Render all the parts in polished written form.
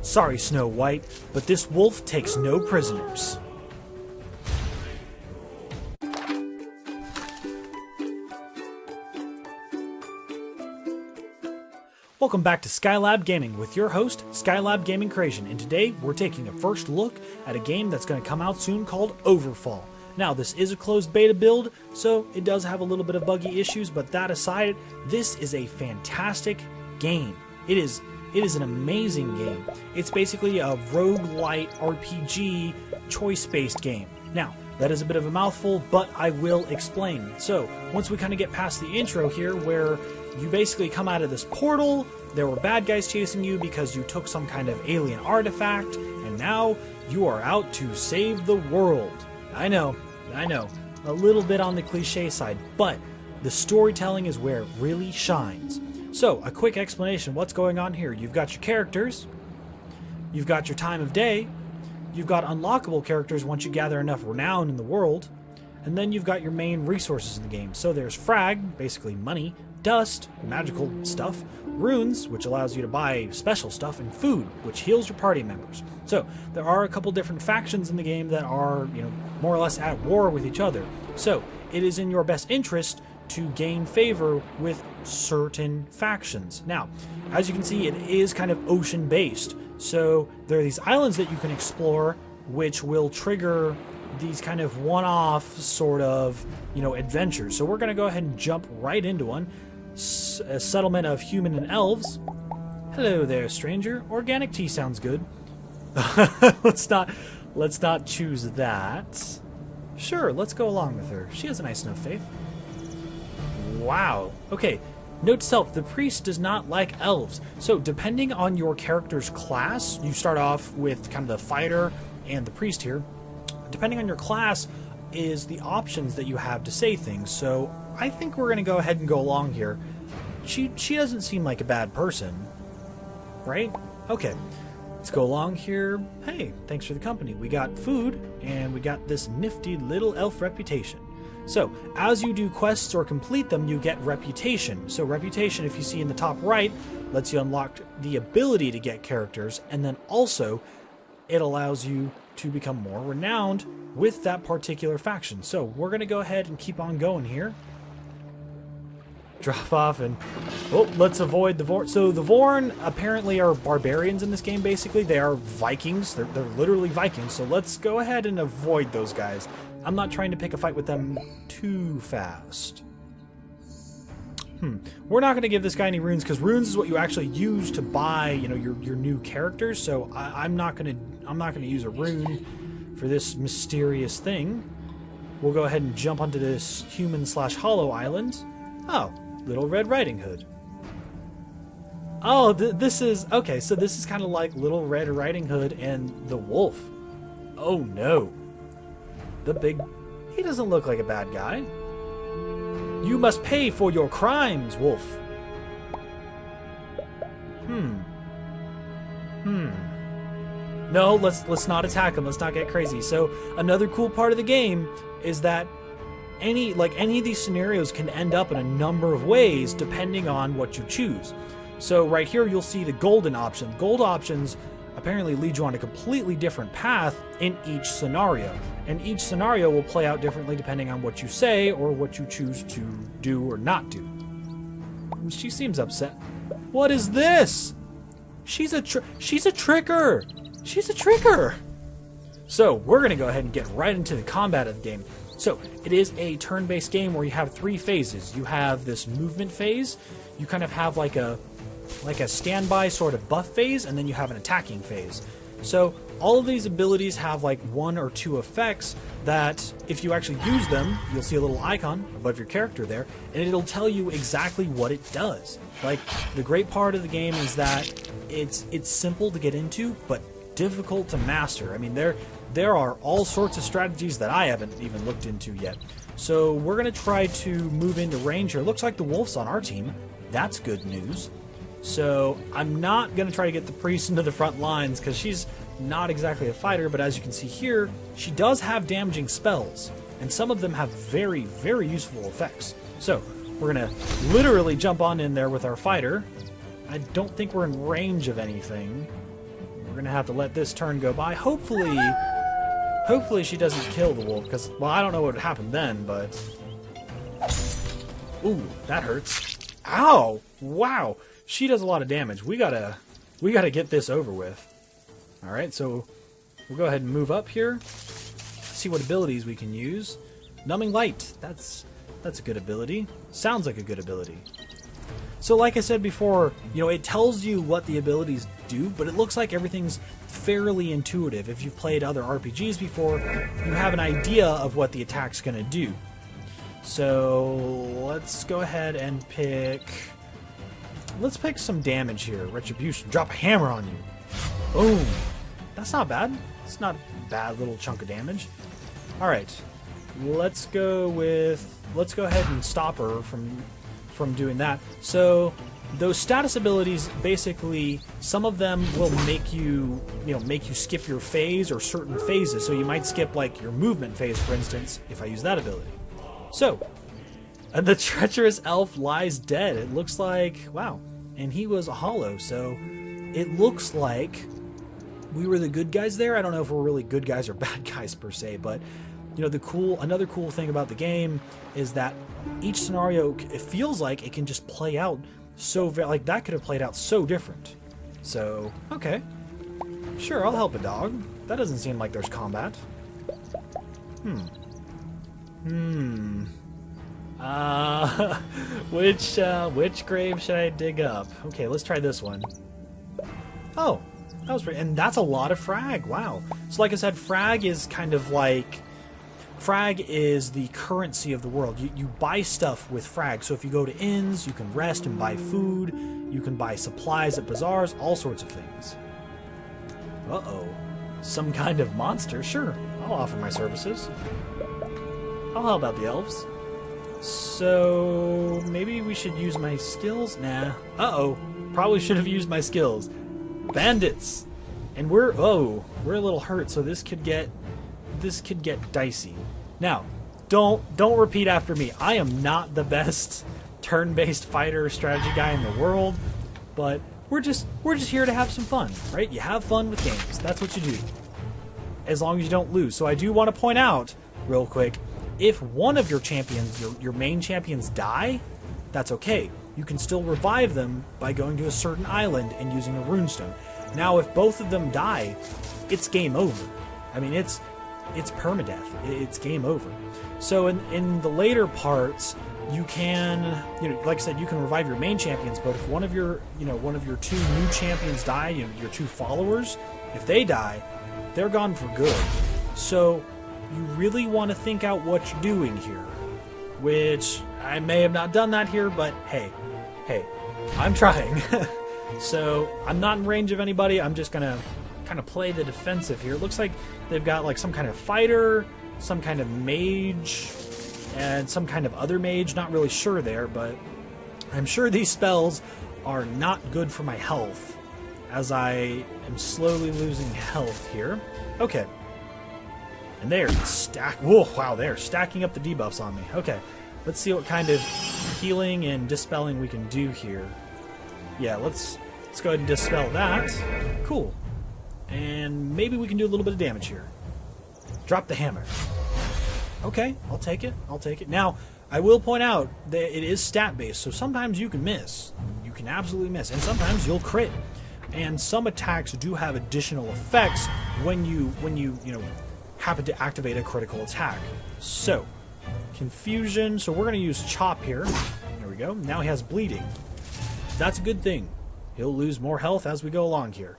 Sorry, Snow White, but this wolf takes no prisoners. Welcome back to Skylab-Gaming with your host, Skylab-Gaming Creation, and today we're taking a first look at a game that's going to come out soon called Overfall. Now, this is a closed beta build, so it does have a little bit of buggy issues, but that aside, this is a fantastic game. It is an amazing game. It's basically a rogue-lite RPG choice-based game. Now, that is a bit of a mouthful, but I will explain. So, once we kind of get past the intro here, where you basically come out of this portal, there were bad guys chasing you because you took some kind of alien artifact, and now you are out to save the world. I know, a little bit on the cliche side, but the storytelling is where it really shines. So, a quick explanation, what's going on here? You've got your characters, you've got your time of day, you've got unlockable characters once you gather enough renown in the world, and then you've got your main resources in the game. So there's frag, basically money, dust, magical stuff, runes, which allows you to buy special stuff, and food, which heals your party members. So there are a couple different factions in the game that are, more or less at war with each other. So it is in your best interest to gain favor with certain factions. Now, as you can see, it is kind of ocean-based. So there are these islands that you can explore, which will trigger these kind of one-off sort of, adventures. So we're going to go ahead and jump right into one. A settlement of human and elves. Hello there, stranger. Organic tea sounds good. let's not choose that. Sure, let's go along with her. She has a nice enough faith. Wow. Okay. Note to self, the priest does not like elves. So depending on your character's class, you start off with kind of the fighter and the priest here. Depending on your class is the options that you have to say things. So I think we're going to go ahead and go along here. She doesn't seem like a bad person, right? Okay, let's go along here. Hey, thanks for the company. We got food, and we got this nifty little elf reputation. So, as you do quests or complete them, you get reputation. So reputation, if you see in the top right, lets you unlock the ability to get characters, and then also it allows you to become more renowned with that particular faction. So we're going to go ahead and keep on going here. Drop off and... oh, let's avoid the Vorn. So the Vorn apparently are barbarians in this game, basically. They are Vikings. They're literally Vikings. So let's go ahead and avoid those guys. I'm not trying to pick a fight with them too fast. We're not going to give this guy any runes, because runes is what you actually use to buy, your new characters. So I'm not going to use a rune for this mysterious thing. We'll go ahead and jump onto this human/hollow island. Oh, Little Red Riding Hood. Oh, this is okay. So this is kind of like Little Red Riding Hood and the wolf. Oh no, he doesn't look like a bad guy. You must pay for your crimes, wolf. No, let's not attack him. Let's not get crazy. So another cool part of the game is that any of these scenarios can end up in a number of ways depending on what you choose. So right here you'll see the golden option. Gold options apparently lead you on a completely different path in each scenario. And each scenario will play out differently depending on what you say or what you choose to do or not do. She seems upset. What is this? She's a tricker. She's a tricker. So we're going to go ahead and get right into the combat of the game. So it is a turn-based game where you have three phases. You have this movement phase. You kind of have like a standby sort of buff phase, and then you have an attacking phase. So all of these abilities have like one or two effects that if you actually use them, you'll see a little icon above your character there, and it'll tell you exactly what it does. Like, the great part of the game is that it's simple to get into, but difficult to master. I mean, there are all sorts of strategies that I haven't even looked into yet. So we're going to try to move into range here. Looks like the wolf's on our team. That's good news. So I'm not going to try to get the priest into the front lines because she's not exactly a fighter, but as you can see here, she does have damaging spells, and some of them have very, very useful effects. So we're going to literally jump on in there with our fighter. I don't think we're in range of anything. we're gonna have to let this turn go by. Hopefully she doesn't kill the wolf, because, well, I don't know what would happen then, but... Ooh, that hurts. Ow! Wow! She does a lot of damage. We gotta get this over with. Alright, so we'll go ahead and move up here. See what abilities we can use. Numbing Light. That's a good ability. Sounds like a good ability. So like I said before, you know, it tells you what the abilities do, but it looks like everything's fairly intuitive. If you've played other RPGs before, you have an idea of what the attack's going to do. So let's go ahead and pick... Let's pick some damage here. Retribution. Drop a hammer on you. Boom. That's not bad. It's not a bad little chunk of damage. Alright. Let's go ahead and stop her from doing that. So those status abilities, basically, some of them will make you skip your phase or certain phases. So you might skip like your movement phase, for instance, if I use that ability. So, the treacherous elf lies dead. It looks like, wow, and he was a hollow. So it looks like we were the good guys there. I don't know if we're really good guys or bad guys per se, but you know, another cool thing about the game is that each scenario, it feels like it can just play out so like that could have played out so different. So, okay. Sure, I'll help a dog. That doesn't seem like there's combat. Which grave should I dig up? Okay, let's try this one. Oh, that was pretty, and that's a lot of frag. Wow. So like I said, frag is kind of like... Frag is the currency of the world. You buy stuff with frag. So if you go to inns, you can rest and buy food. You can buy supplies at bazaars, all sorts of things. Uh-oh. Some kind of monster? Sure, I'll offer my services. I'll help out the elves. So maybe we should use my skills? Nah. Uh-oh. Probably should have used my skills. Bandits! And we're a little hurt, so this could get dicey. Now, don't repeat after me. I am not the best turn-based fighter strategy guy in the world, but we're just here to have some fun, right? You have fun with games. That's what you do. As long as you don't lose. So I do want to point out, real quick, if one of your champions, your main champions, die, that's okay. You can still revive them by going to a certain island and using a runestone. Now, if both of them die, it's game over. I mean, it's permadeath. It's game over. So in the later parts, you can, like I said, you can revive your main champions. But if one of your two new champions die, your two followers, if they die, they're gone for good. So you really want to think out what you're doing here. Which I may have not done that here, but hey, I'm trying. So I'm not in range of anybody. I'm just gonna kind of play the defensive here. It looks like they've got like some kind of fighter, some kind of mage, and some kind of other mage. Not really sure there, but I'm sure these spells are not good for my health, as I am slowly losing health here. Okay. And they're they're stacking up the debuffs on me. Okay. Let's see what kind of healing and dispelling we can do here. Yeah, let's go ahead and dispel that. Cool. And maybe we can do a little bit of damage here. Drop the hammer. Okay, I'll take it. I'll take it. Now, I will point out that it is stat-based, so sometimes you can miss. You can absolutely miss. And sometimes you'll crit. And some attacks do have additional effects when you happen to activate a critical attack. So, confusion. So we're going to use chop here. There we go. Now he has bleeding. That's a good thing. He'll lose more health as we go along here.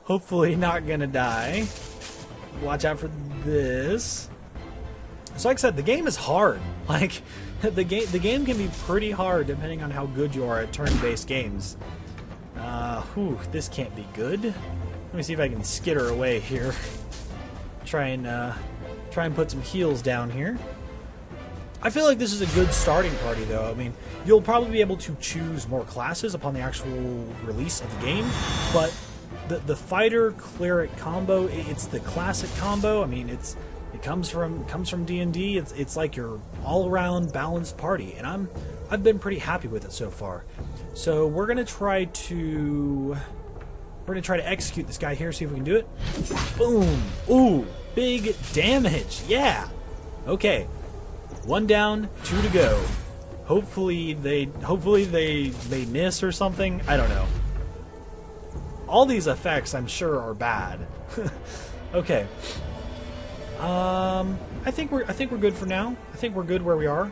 Hopefully not gonna die. Watch out for this. So like I said, the game is hard. Like, the game can be pretty hard depending on how good you are at turn-based games. This can't be good. Let me see if I can skitter away here. Try and put some heals down here. I feel like this is a good starting party, though. I mean, you'll probably be able to choose more classes upon the actual release of the game, but the fighter cleric combo, it's the classic combo. I mean, it comes from D&D. It's like your all-around balanced party, and I've been pretty happy with it so far. So we're gonna try to We're going to try to execute this guy here, see if we can do it. Boom. Ooh, big damage. Yeah. Okay. 1 down, 2 to go. Hopefully they miss or something. I don't know. All these effects, I'm sure, are bad. Okay. I think we're good for now. I think we're good where we are.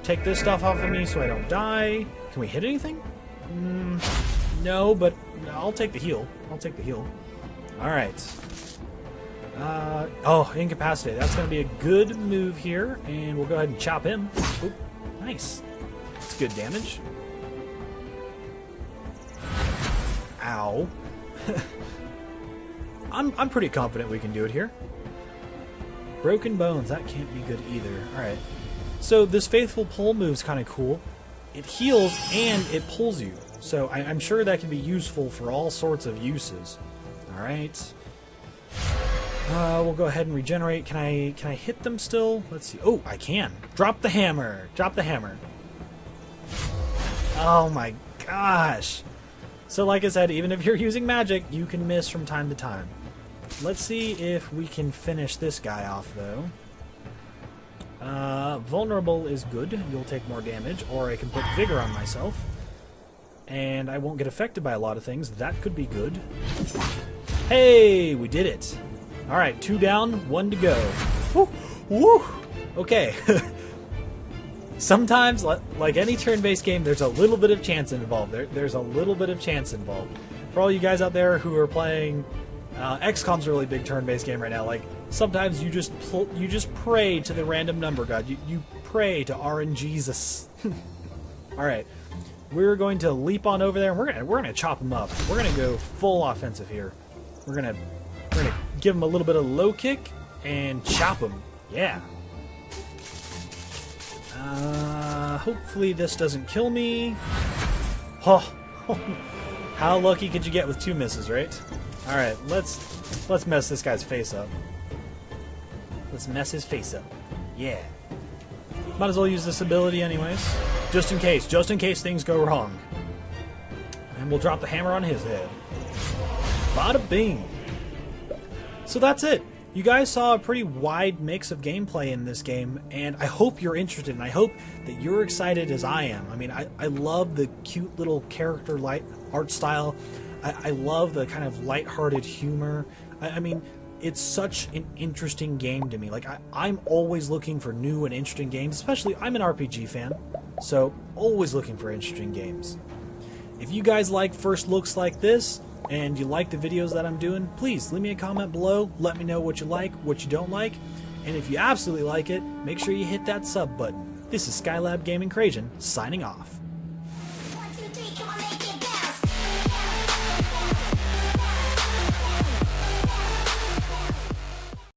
Take this stuff off of me so I don't die. Can we hit anything? No, but I'll take the heal. I'll take the heal. All right. Oh, incapacitate. That's going to be a good move here, and we'll go ahead and chop him. Oop, nice. That's good damage. Ow. I'm pretty confident we can do it here. Broken bones. That can't be good either. All right. So this faithful pull move's kind of cool. It heals and it pulls you. So I'm sure that can be useful for all sorts of uses. All right. We'll go ahead and regenerate. Can I hit them still? Let's see. Oh, I can. Drop the hammer. Drop the hammer. Oh my gosh. So like I said, even if you're using magic, you can miss from time to time. Let's see if we can finish this guy off, though. Vulnerable is good. You'll take more damage, or I can put Vigor on myself. And I won't get affected by a lot of things. That could be good. Hey, we did it. Alright, 2 down, 1 to go. Woo! Woo! Okay. Sometimes, like any turn-based game, there's a little bit of chance involved. There's a little bit of chance involved. For all you guys out there who are playing... XCOM's a really big turn-based game right now. Like, sometimes you just pray to the random number god. You pray to RNGesus. Alright. We're going to leap on over there, and we're gonna chop him up. We're gonna go full offensive here. We're gonna give him a little bit of low kick and chop him. Yeah. Hopefully this doesn't kill me. Oh, how lucky could you get with 2 misses, right? All right, let's mess this guy's face up. Let's mess his face up. Yeah. Might as well use this ability anyways, just in case things go wrong. And we'll drop the hammer on his head. Bada bing. So that's it. You guys saw a pretty wide mix of gameplay in this game, and I hope you're interested, and I hope that you're excited as I am. I mean, I love the cute little character light art style. I love the kind of lighthearted humor. I mean, it's such an interesting game to me. Like, I'm always looking for new and interesting games, especially I'm an RPG fan, so always looking for interesting games. If you guys like first looks like this, and you like the videos that I'm doing, please leave me a comment below. Let me know what you like, what you don't like, and if you absolutely like it, make sure you hit that sub button. This is Skylab-Gaming signing off.